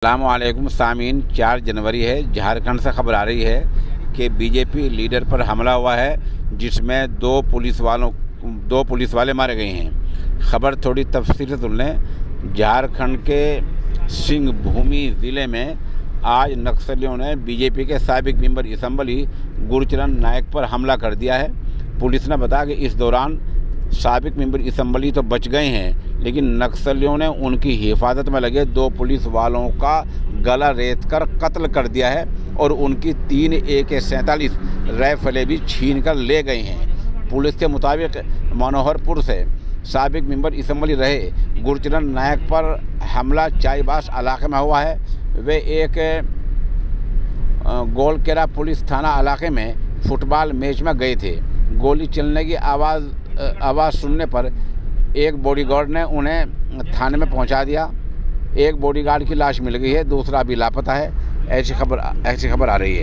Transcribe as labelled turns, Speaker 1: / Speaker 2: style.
Speaker 1: अस्सलामुअलैकुम सामीन। 4 जनवरी है। झारखंड से खबर आ रही है कि बीजेपी लीडर पर हमला हुआ है, जिसमें दो पुलिस वाले मारे गए हैं। खबर थोड़ी तफसील से सुन लें। झारखंड के सिंहभूमि ज़िले में आज नक्सलियों ने बीजेपी के साबिक मेंबर असम्बली गुरचरण नायक पर हमला कर दिया है। पुलिस ने बताया कि इस दौरान साबिक मेंबर असम्बली तो बच गए हैं, लेकिन नक्सलियों ने उनकी हिफाजत में लगे 2 पुलिस वालों का गला रेत कर कत्ल कर दिया है और उनकी 3 AK-47 राइफलें भी छीन कर ले गए हैं। पुलिस के मुताबिक मनोहरपुर से साबिक मेंबर असम्बली रहे गुरचरण नायक पर हमला चाईबास इलाके में हुआ है। वे एक गोलकेरा पुलिस थाना इलाके में फुटबॉल मैच में गए थे। गोली चलने की आवाज़ सुनने पर एक बॉडीगार्ड ने उन्हें थाने में पहुंचा दिया। एक बॉडीगार्ड की लाश मिल गई है, दूसरा अभी लापता है। ऐसी खबर आ रही है।